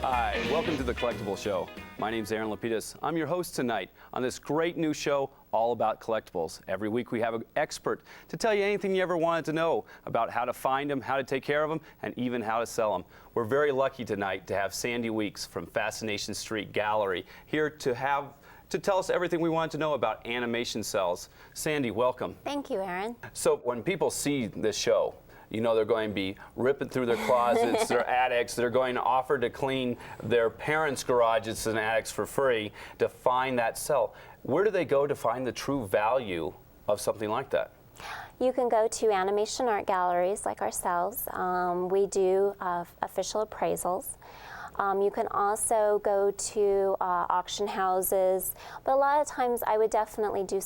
Hi, welcome to the Collectibles Show. My name's Aaron LaPedis. I'm your host tonight on this great new show all about collectibles. Every week we have an expert to tell you anything you ever wanted to know about how to find them, how to take care of them, and even how to sell them. We're very lucky tonight to have Sandee Weeks from Fascination St Gallery here to tell us everything we want to know about animation Cels. Sandee, welcome. Thank you, Aaron. So when people see this show, you know they're going to be ripping through their closets, their attics. They're going to offer to clean their parents' garages and attics for free to find that cell. Where do they go to find the true value of something like that? You can go to animation art galleries like ourselves. We do official appraisals. You can also go to auction houses, but a lot of times I would definitely do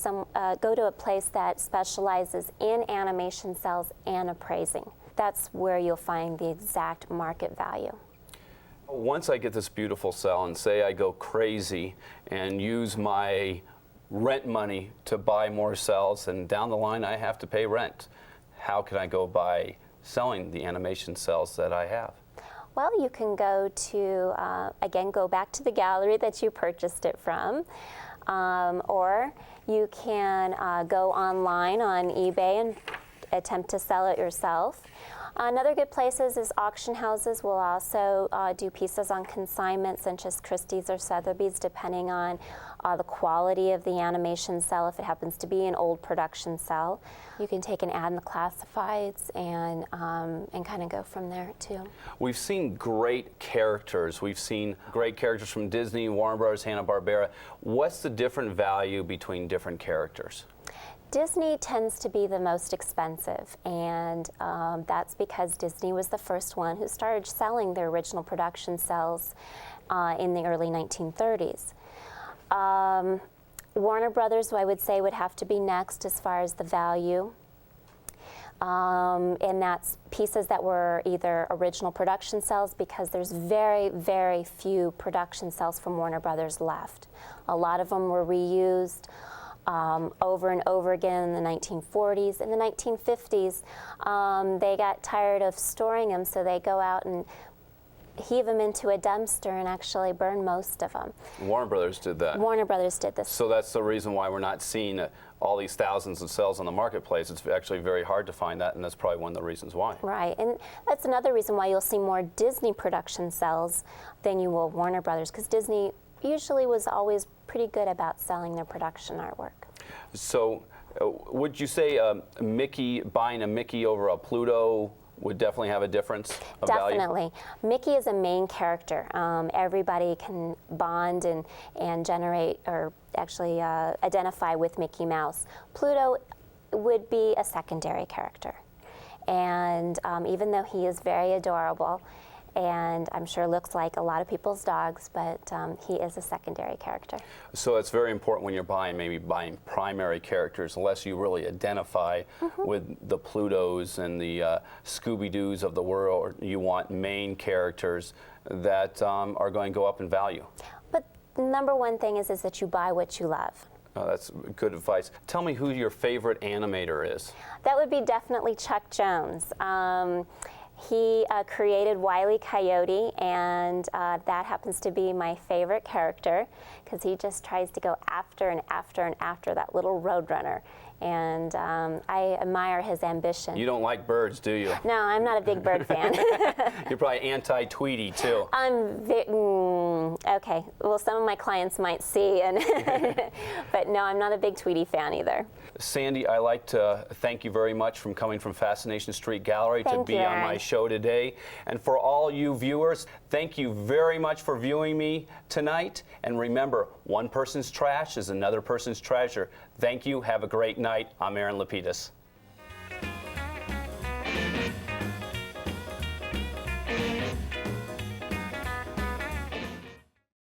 go to a place that specializes in animation Cels and appraising. That's where you'll find the exact market value. Once I get this beautiful cell and say I go crazy and use my rent money to buy more Cels, and down the line I have to pay rent, how can I go by selling the animation Cels that I have? Well, you can go to, again, go back to the gallery that you purchased it from, or you can go online on eBay and attempt to sell it yourself. Another good place is auction houses will also do pieces on consignment, such as Christie's or Sotheby's, depending on the quality of the animation Cel. If it happens to be an old production Cel, you can take an ad in the classifieds and kind of go from there too. We've seen great characters. We've seen great characters from Disney, Warner Brothers, Hanna-Barbera. What's the different value between different characters? Disney tends to be the most expensive, and that's because Disney was the first one who started selling their original production Cels in the early 1930s. Warner Brothers, I would say, would have to be next as far as the value. And that's pieces that were either original production Cels, because there's very, very few production Cels from Warner Brothers left. A lot of them were reused over and over again in the 1940s. In the 1950s, they got tired of storing them, so they go out and heave them into a dumpster and actually burn most of them. Warner Brothers did that. Warner Brothers did this. So that's the reason why we're not seeing all these thousands of Cels on the marketplace. It's actually very hard to find that, and that's probably one of the reasons why. Right, and that's another reason why you'll see more Disney production Cels than you will Warner Brothers, because Disney usually was always pretty good about selling their production artwork. So would you say buying a Mickey over a Pluto would definitely have a difference of value? Definitely. Mickey is a main character. Everybody can bond and generate, or actually identify with Mickey Mouse. Pluto would be a secondary character. And even though he is very adorable, and I'm sure looks like a lot of people's dogs, but he is a secondary character. So it's very important when you're buying primary characters, unless you really identify with the Plutos and the Scooby-Doos of the world. You want main characters that are going to go up in value. But the number one thing is that you buy what you love. That's good advice. Tell me who your favorite animator is. That would be definitely Chuck Jones. He created Wile E. Coyote, and that happens to be my favorite character, because he just tries to go after and after and after that little roadrunner. And I admire his ambition. You don't like birds, do you? No, I'm not a big bird fan. You're probably anti-Tweety, too. Okay, well, some of my clients might see, but no, I'm not a big Tweety fan either. Sandee, I'd like to thank you very much for coming from Fascination St Gallery to be on my show today. And for all you viewers, thank you very much for viewing me tonight. And remember, one person's trash is another person's treasure. Thank you. Have a great night. I'm Aaron LaPedis.